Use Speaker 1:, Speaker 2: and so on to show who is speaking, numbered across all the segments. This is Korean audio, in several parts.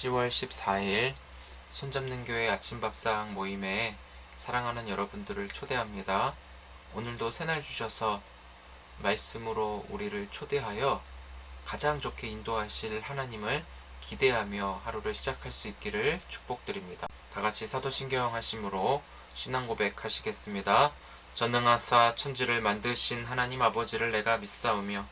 Speaker 1: 10월 14일 손잡는 교회 아침밥상 모임에 사랑하는 여러분들을 초대합니다. 오늘도 새날 주셔서 말씀으로 우리를 초대하여 가장 좋게 인도하실 하나님을 기대하며 하루를 시작할 수 있기를 축복드립니다. 다같이 사도신경 하심으로 신앙 고백하시겠습니다. 전능하사 천지를 만드신 하나님 아버지를 내가 믿사오며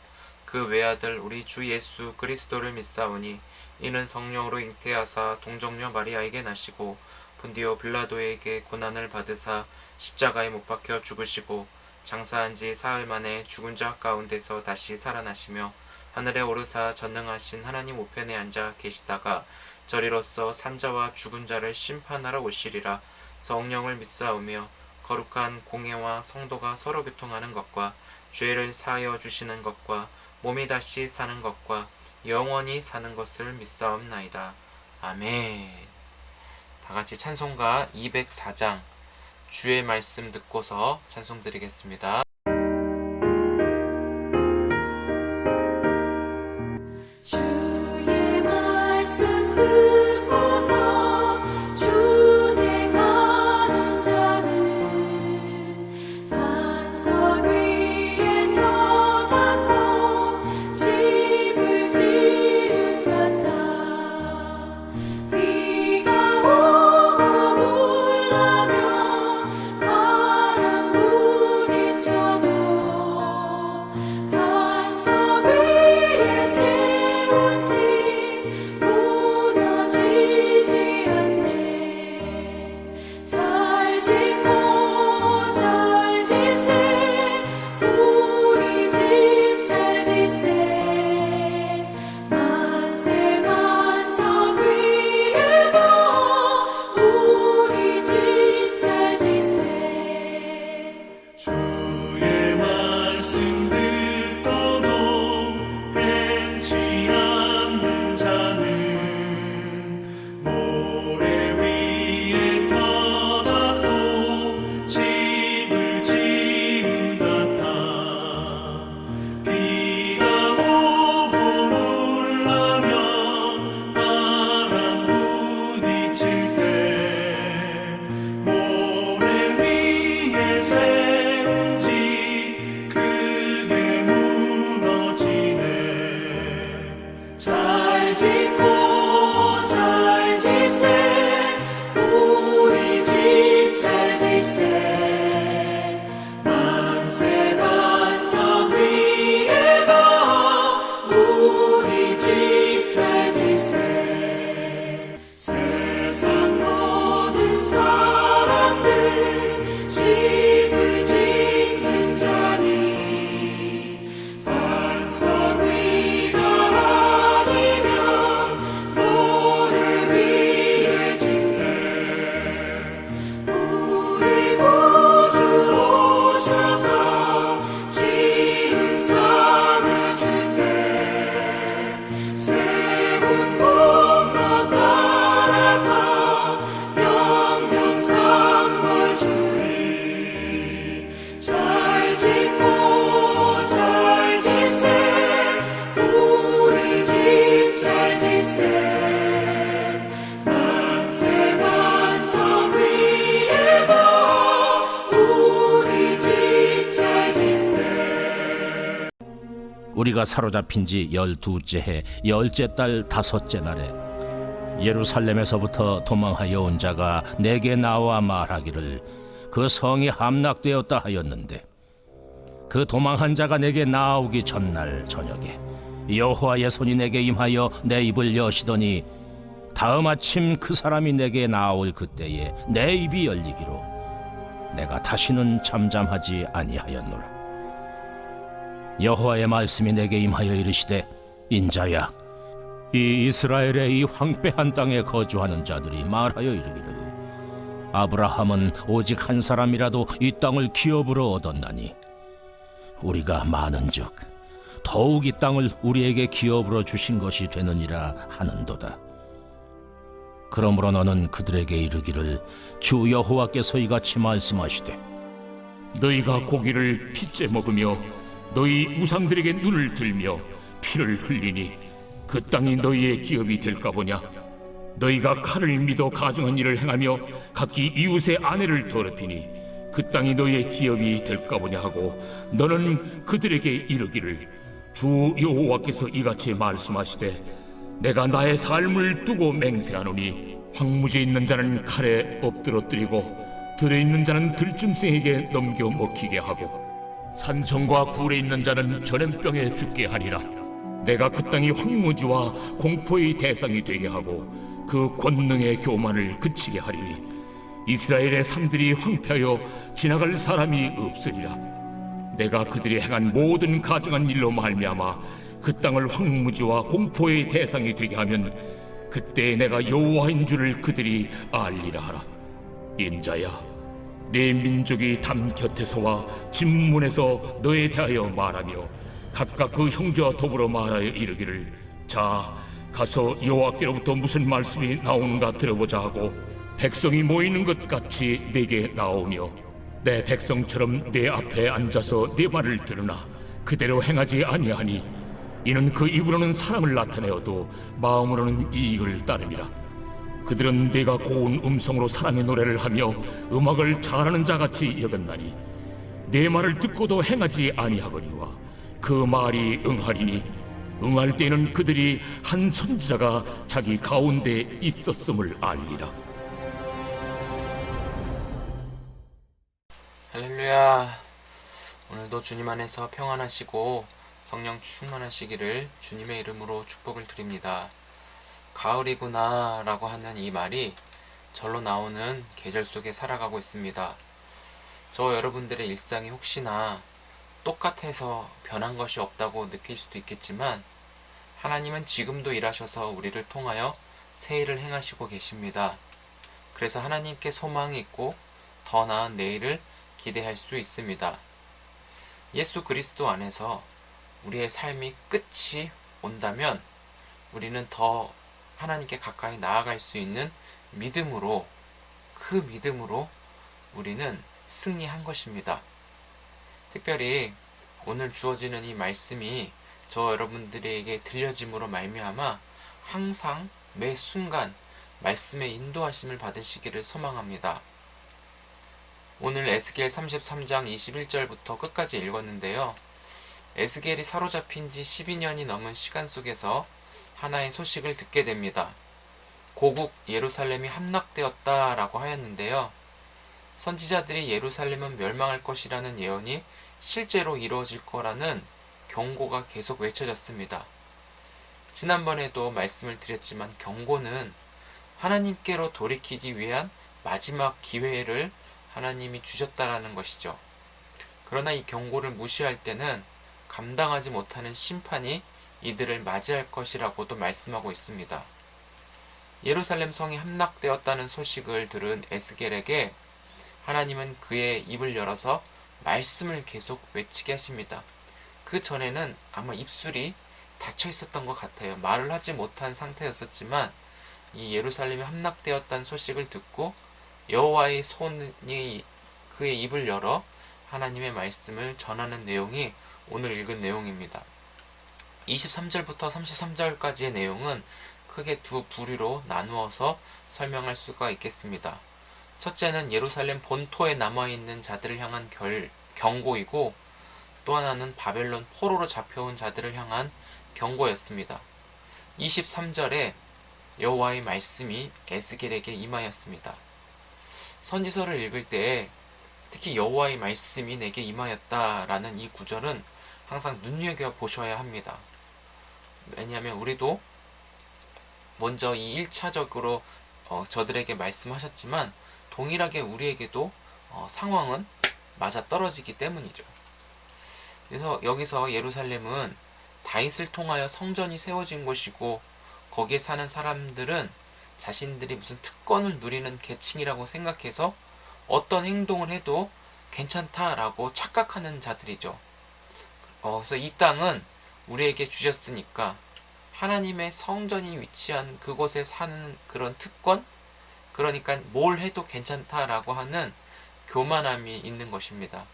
Speaker 1: 그 외아들 우리 주 예수 그리스도를 믿사오니 이는 성령으로 잉태하사 동정녀 마리아에게 나시고 본디오 빌라도에게 고난을 받으사 십자가에 못 박혀 죽으시고 장사한 지 사흘 만에 죽은 자 가운데서 다시 살아나시며 하늘에 오르사 전능하신 하나님 우편에 앉아 계시다가 저리로서 산자와 죽은 자를 심판하러 오시리라. 성령을 믿사오며 거룩한 공회와 성도가 서로 교통하는 것과 죄를 사하여 주시는 것과 몸이 다시 사는 것과 영원히 사는 것을 믿사옵나이다. 아멘. 다같이 찬송가 204장 주의 말씀 듣고서 찬송 드리겠습니다.
Speaker 2: 주의 말씀 듣고서 준행하는 자는 반석 위에 터닫고 집을 지은 같아. 비가 오고 물나며 바람 부딪혀도 반석 위에 세운 집 무너지지 않네. 잘 짓고 잘 지세 우리 집 잘 지세. 만세 반석 위에도 우리 집 잘 지세.
Speaker 3: 주의 말씀 듣고도 행치 않는 자는 모래 위에 터닫고 집을 지은 같아. 비가 오고 물나며 바람 부딪힐 때 모래 위에 세운 집 크게 무너지네.
Speaker 2: 잘 짓고 잘 지세 우리 집 잘 지세. 만세 반석 위에도 우리 집 잘 지세. 세상 모든 사람들 집을 짓는 자니 반석 위가 아니면 모래 위에 짓네. 우리 구주 오셔서 지은 상을 줄게. 세운 공로 따라서 영영상벌 주리. 잘 짓고 잘 지세 우리 집 잘 지세. 만세 반석 위에도 우리 집 잘 지세.
Speaker 4: 우리가 사로잡힌 지 12째 해 10째 달 5째 날에 예루살렘에서부터 도망하여 온 자가 내게 나와 말하기를 그 성이 함락되었다 하였는데, 그 도망한 자가 내게 나오기 전날 저녁에 여호와의 손이 내게 임하여 내 입을 여시더니 다음 아침 그 사람이 내게 나올 그때에 내 입이 열리기로 내가 다시는 잠잠하지 아니하였노라. 여호와의 말씀이 내게 임하여 이르시되, 인자야, 이 이스라엘의 이 황폐한 땅에 거주하는 자들이 말하여 이르기를 아브라함은 오직 한 사람이라도 이 땅을 기업으로 얻었나니 우리가 많은즉 더욱 이 땅을 우리에게 기업으로 주신 것이 되느니라 하는도다. 그러므로 너는 그들에게 이르기를 주 여호와께서 이같이 말씀하시되,
Speaker 5: 너희가 고기를 핏째 먹으며 너희 우상들에게 눈을 들며 피를 흘리니 그 땅이 너희의 기업이 될까 보냐. 너희가 칼을 믿어 가증한 일을 행하며 각기 이웃의 아내를 더럽히니 그 땅이 너희의 기업이 될까 보냐 하고 너는 그들에게 이르기를 주 여호와께서 이같이 말씀하시되 내가 나의 삶을 두고 맹세하노니 황무지에 있는 자는 칼에 엎드러뜨리고 들에 있는 자는 들짐승에게 넘겨 먹히게 하고 산청과 굴에 있는 자는 전염병에 죽게 하리라. 내가 그 땅이 황무지와 공포의 대상이 되게 하고 그 권능의 교만을 그치게 하리니 이스라엘의 산들이 황폐하여 지나갈 사람이 없으리라. 내가 그들이 행한 모든 가증한 일로 말미암아 그 땅을 황무지와 공포의 대상이 되게 하면 그때 내가 여호와인 줄을 그들이 알리라 하라. 인자야, 내 민족이 담 곁에서와 진문에서 너에 대하여 말하며 각각 그 형제와 더불어 말하여 이르기를 자 가서 여호와께로부터 무슨 말씀이 나오는가 들어보자 하고 백성이 모이는 것 같이 내게 나오며 내 백성처럼 내 앞에 앉아서 내 말을 들으나 그대로 행하지 아니하니 이는 그 입으로는 사랑을 나타내어도 마음으로는 이익을 따름이라. 그들은 내가 고운 음성으로 사랑의 노래를 하며 음악을 잘하는 자같이 여겼나니 내 말을 듣고도 행하지 아니하거니와 그 말이 응하리니 응할 때에는 그들이 한 선지자가 자기 가운데 있었음을 알리라.
Speaker 1: 할렐루야. 오늘도 주님 안에서 평안하시고 성령 충만하시기를 주님의 이름으로 축복을 드립니다. 가을이구나 라고 하는 이 말이 절로 나오는 계절 속에 살아가고 있습니다. 저 여러분들의 일상이 혹시나 똑같아서 변한 것이 없다고 느낄 수도 있겠지만 하나님은 지금도 일하셔서 우리를 통하여 새 일을 행하시고 계십니다. 그래서 하나님께 소망이 있고 더 나은 내일을 기대할 수 있습니다. 예수 그리스도 안에서 우리의 삶이 끝이 온다면 우리는 더 하나님께 가까이 나아갈 수 있는 믿음으로, 그 믿음으로 우리는 승리한 것입니다. 특별히 오늘 주어지는 이 말씀이 저 여러분들에게 들려짐으로 말미암아 항상 매 순간 말씀의 인도하심을 받으시기를 소망합니다. 오늘 에스겔 33장 21절부터 끝까지 읽었는데요. 에스겔이 사로잡힌 지 12년이 넘은 시간 속에서 하나의 소식을 듣게 됩니다. 고국 예루살렘이 함락되었다 라고 하였는데요. 선지자들이 예루살렘은 멸망할 것이라는 예언이 실제로 이루어질 거라는 경고가 계속 외쳐졌습니다. 지난번에도 말씀을 드렸지만 경고는 하나님께로 돌이키기 위한 마지막 기회를 하나님이 주셨다라는 것이죠. 그러나 이 경고를 무시할 때는 감당하지 못하는 심판이 이들을 맞이할 것이라고도 말씀하고 있습니다. 예루살렘 성이 함락되었다는 소식을 들은 에스겔에게 하나님은 그의 입을 열어서 말씀을 계속 외치게 하십니다. 그 전에는 아마 입술이 닫혀 있었던 것 같아요. 말을 하지 못한 상태였었지만 이 예루살렘이 함락되었다는 소식을 듣고 여호와의 손이 그의 입을 열어 하나님의 말씀을 전하는 내용이 오늘 읽은 내용입니다. 23절부터 33절까지의 내용은 크게 두 부류로 나누어서 설명할 수가 있겠습니다. 첫째는 예루살렘 본토에 남아있는 자들을 향한 경고이고 또 하나는 바벨론 포로로 잡혀온 자들을 향한 경고였습니다. 23절에 여호와의 말씀이 에스겔에게 임하였습니다. 선지서를 읽을 때 특히 여호와의 말씀이 내게 임하였다라는 이 구절은 항상 눈여겨보셔야 합니다. 왜냐하면 우리도 먼저 이 1차적으로 저들에게 말씀하셨지만 동일하게 우리에게도 상황은 맞아떨어지기 때문이죠. 그래서 여기서 예루살렘은 다윗을 통하여 성전이 세워진 곳이고 거기에 사는 사람들은 자신들이 무슨 특권을 누리는 계층이라고 생각해서 어떤 행동을 해도 괜찮다라고 착각하는 자들이죠. 그래서 이 땅은 우리에게 주셨으니까 하나님의 성전이 위치한 그곳에 사는 그런 특권, 그러니까 뭘 해도 괜찮다라고 하는 교만함이 있는 것입니다.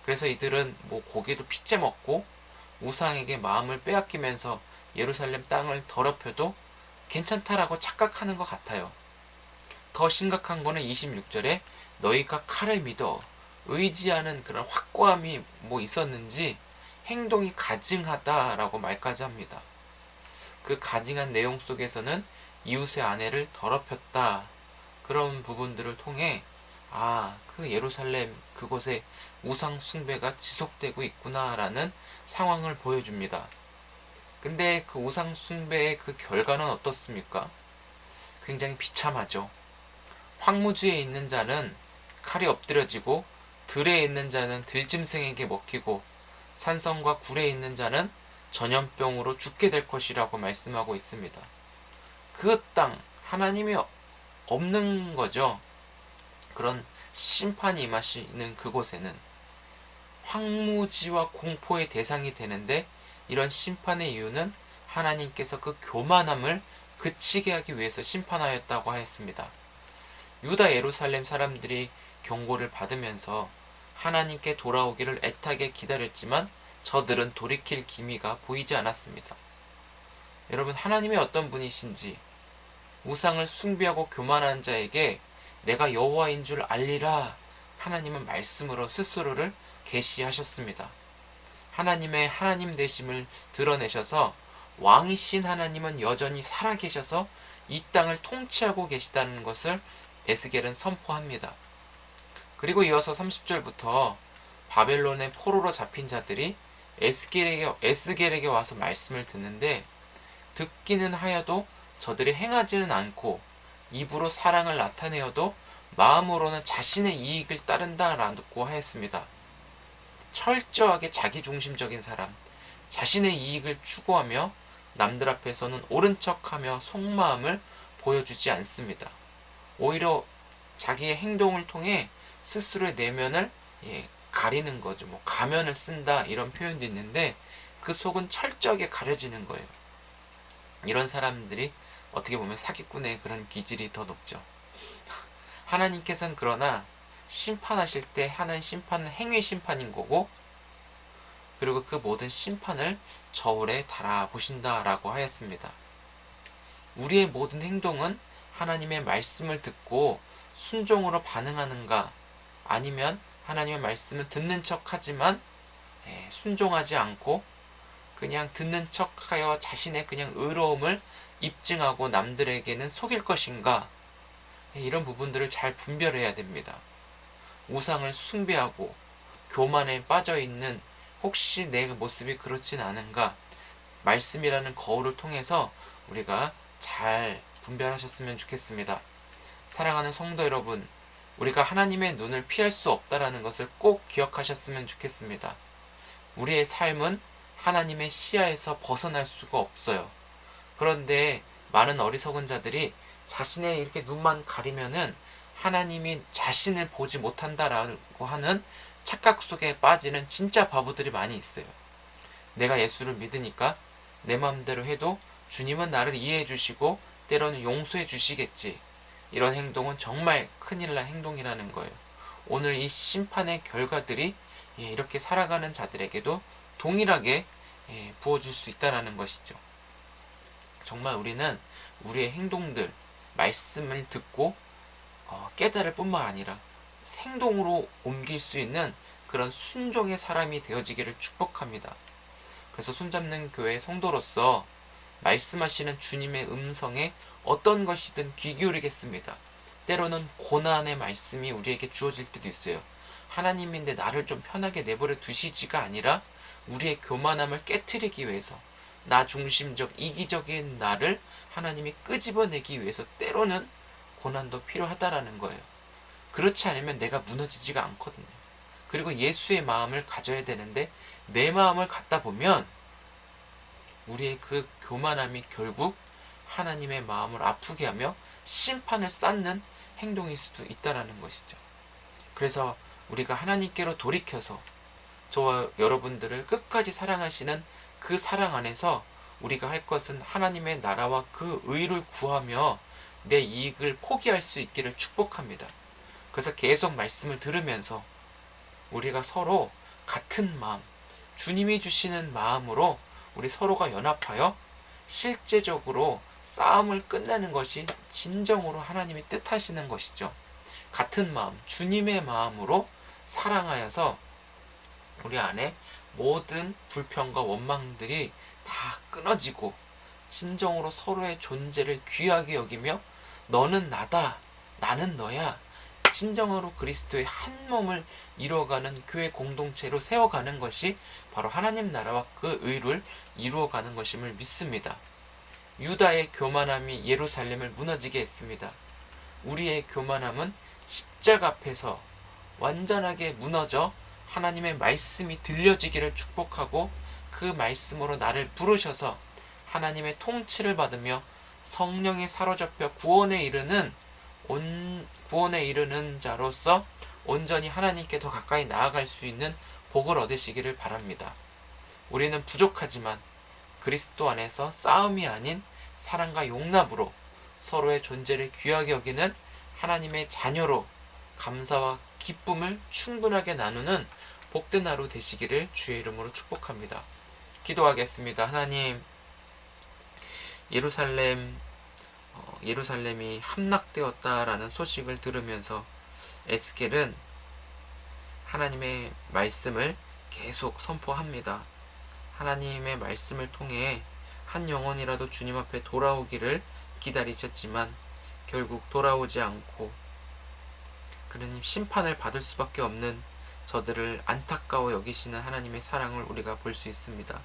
Speaker 1: 그래서 이들은 고기도 핏째 먹고 우상에게 마음을 빼앗기면서 예루살렘 땅을 더럽혀도 괜찮다라고 착각하는 것 같아요. 더 심각한 거는 26절에 너희가 칼을 믿어 의지하는 그런 확고함이 뭐 있었는지 행동이 가증하다라고 말까지 합니다. 그 가증한 내용 속에서는 이웃의 아내를 더럽혔다. 그런 부분들을 통해 그 예루살렘 그곳에 우상 숭배가 지속되고 있구나라는 상황을 보여줍니다. 근데 그 우상 숭배의 그 결과는 어떻습니까? 굉장히 비참하죠. 황무지에 있는 자는 칼이 엎드려지고 들에 있는 자는 들짐승에게 먹히고 산성과 굴에 있는 자는 전염병으로 죽게 될 것이라고 말씀하고 있습니다. 그 땅 하나님이 없는 거죠. 그런 심판이 임하시는 그곳에는 황무지와 공포의 대상이 되는데, 이런 심판의 이유는 하나님께서 그 교만함을 그치게 하기 위해서 심판하였다고 하였습니다. 유다 예루살렘 사람들이 경고를 받으면서 하나님께 돌아오기를 애타게 기다렸지만 저들은 돌이킬 기미가 보이지 않았습니다. 여러분, 하나님이 어떤 분이신지 우상을 숭배하고 교만한 자에게 내가 여호와인 줄 알리라, 하나님은 말씀으로 스스로를 계시하셨습니다. 하나님의 하나님 되심을 드러내셔서 왕이신 하나님은 여전히 살아계셔서 이 땅을 통치하고 계시다는 것을 에스겔은 선포합니다. 그리고 이어서 30절부터 바벨론의 포로로 잡힌 자들이 에스겔에게 와서 말씀을 듣는데, 듣기는 하여도 저들이 행하지는 않고 입으로 사랑을 나타내어도 마음으로는 자신의 이익을 따른다라고 하였습니다. 철저하게 자기중심적인 사람, 자신의 이익을 추구하며 남들 앞에서는 옳은 척하며 속마음을 보여주지 않습니다. 오히려 자기의 행동을 통해 스스로의 내면을 가리는 거죠. 가면을 쓴다, 이런 표현도 있는데 그 속은 철저하게 가려지는 거예요. 이런 사람들이 어떻게 보면 사기꾼의 그런 기질이 더 높죠. 하나님께서는 그러나 심판하실 때 하는 심판은 행위 심판인 거고, 그리고 그 모든 심판을 저울에 달아보신다라고 하였습니다. 우리의 모든 행동은 하나님의 말씀을 듣고 순종으로 반응하는가, 아니면 하나님의 말씀을 듣는 척하지만 순종하지 않고 그냥 듣는 척하여 자신의 그냥 의로움을 입증하고 남들에게는 속일 것인가, 이런 부분들을 잘 분별해야 됩니다. 우상을 숭배하고 교만에 빠져있는 혹시 내 모습이 그렇진 않은가, 말씀이라는 거울을 통해서 우리가 잘 분별하셨으면 좋겠습니다. 사랑하는 성도 여러분, 우리가 하나님의 눈을 피할 수 없다라는 것을 꼭 기억하셨으면 좋겠습니다. 우리의 삶은 하나님의 시야에서 벗어날 수가 없어요. 그런데 많은 어리석은 자들이 자신의 이렇게 눈만 가리면은 하나님이 자신을 보지 못한다라고 하는 착각 속에 빠지는 진짜 바보들이 많이 있어요. 내가 예수를 믿으니까 내 마음대로 해도 주님은 나를 이해해 주시고 때로는 용서해 주시겠지. 이런 행동은 정말 큰일 날 행동이라는 거예요. 오늘 이 심판의 결과들이 이렇게 살아가는 자들에게도 동일하게 부어질 수 있다는 것이죠. 정말 우리는 우리의 행동들, 말씀을 듣고 깨달을 뿐만 아니라 행동으로 옮길 수 있는 그런 순종의 사람이 되어지기를 축복합니다. 그래서 손잡는 교회 성도로서 말씀하시는 주님의 음성에 어떤 것이든 귀 기울이겠습니다. 때로는 고난의 말씀이 우리에게 주어질 때도 있어요. 하나님인데 나를 좀 편하게 내버려 두시지가 아니라 우리의 교만함을 깨트리기 위해서, 나 중심적 이기적인 나를 하나님이 끄집어내기 위해서 때로는 고난도 필요하다라는 거예요. 그렇지 않으면 내가 무너지지가 않거든요. 그리고 예수의 마음을 가져야 되는데 내 마음을 갖다 보면 우리의 그 교만함이 결국 하나님의 마음을 아프게 하며 심판을 쌓는 행동일 수도 있다라는 것이죠. 그래서 우리가 하나님께로 돌이켜서 저와 여러분들을 끝까지 사랑하시는 그 사랑 안에서 우리가 할 것은 하나님의 나라와 그 의를 구하며 내 이익을 포기할 수 있기를 축복합니다. 그래서 계속 말씀을 들으면서 우리가 서로 같은 마음, 주님이 주시는 마음으로 우리 서로가 연합하여 실제적으로 싸움을 끝내는 것이 진정으로 하나님이 뜻하시는 것이죠. 같은 마음, 주님의 마음으로 사랑하여서 우리 안에 모든 불평과 원망들이 다 끊어지고 진정으로 서로의 존재를 귀하게 여기며 너는 나다, 나는 너야, 진정으로 그리스도의 한 몸을 이루어가는 교회 공동체로 세워가는 것이 바로 하나님 나라와 그 의를 이루어가는 것임을 믿습니다. 유다의 교만함이 예루살렘을 무너지게 했습니다. 우리의 교만함은 십자가 앞에서 완전하게 무너져 하나님의 말씀이 들려지기를 축복하고 그 말씀으로 나를 부르셔서 하나님의 통치를 받으며 성령에 사로잡혀 구원에 이르는 자로서 온전히 하나님께 더 가까이 나아갈 수 있는 복을 얻으시기를 바랍니다. 우리는 부족하지만 그리스도 안에서 싸움이 아닌 사랑과 용납으로 서로의 존재를 귀하게 여기는 하나님의 자녀로 감사와 기쁨을 충분하게 나누는 복된 하루 되시기를 주의 이름으로 축복합니다. 기도하겠습니다. 하나님, 예루살렘이 함락되었다라는 소식을 들으면서 에스겔은 하나님의 말씀을 계속 선포합니다. 하나님의 말씀을 통해 한 영혼이라도 주님 앞에 돌아오기를 기다리셨지만 결국 돌아오지 않고 그러니 심판을 받을 수밖에 없는 저들을 안타까워 여기시는 하나님의 사랑을 우리가 볼 수 있습니다.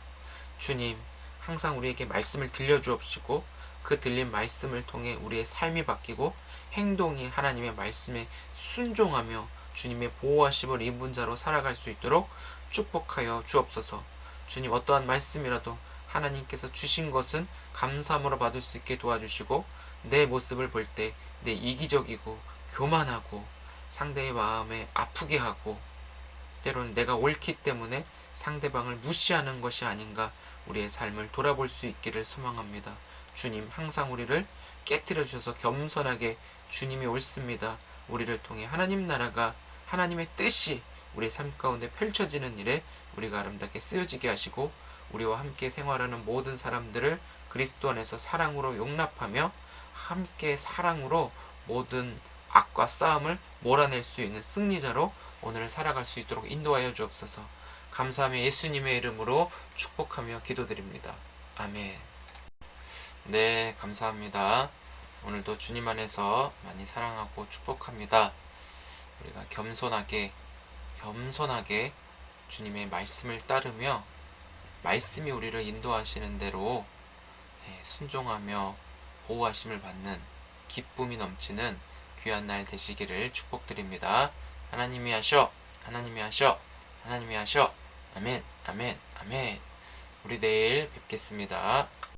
Speaker 1: 주님, 항상 우리에게 말씀을 들려주옵시고 그 들린 말씀을 통해 우리의 삶이 바뀌고 행동이 하나님의 말씀에 순종하며 주님의 보호하심을 입은 자로 살아갈 수 있도록 축복하여 주옵소서. 주님, 어떠한 말씀이라도 하나님께서 주신 것은 감사함으로 받을 수 있게 도와주시고 내 모습을 볼 때 내 이기적이고 교만하고 상대의 마음에 아프게 하고 때로는 내가 옳기 때문에 상대방을 무시하는 것이 아닌가 우리의 삶을 돌아볼 수 있기를 소망합니다. 주님, 항상 우리를 깨뜨려 주셔서 겸손하게 주님이 옳습니다. 우리를 통해 하나님 나라가 하나님의 뜻이 우리의 삶 가운데 펼쳐지는 일에 우리가 아름답게 쓰여지게 하시고 우리와 함께 생활하는 모든 사람들을 그리스도 안에서 사랑으로 용납하며 함께 사랑으로 모든 악과 싸움을 몰아낼 수 있는 승리자로 오늘을 살아갈 수 있도록 인도하여 주옵소서. 감사하며 예수님의 이름으로 축복하며 기도드립니다. 아멘. 네, 감사합니다. 오늘도 주님 안에서 많이 사랑하고 축복합니다. 우리가 겸손하게 주님의 말씀을 따르며 말씀이 우리를 인도하시는 대로 순종하며 보호하심을 받는 기쁨이 넘치는 귀한 날 되시기를 축복드립니다. 하나님이 하셔. 아멘, 아멘, 아멘. 우리 내일 뵙겠습니다.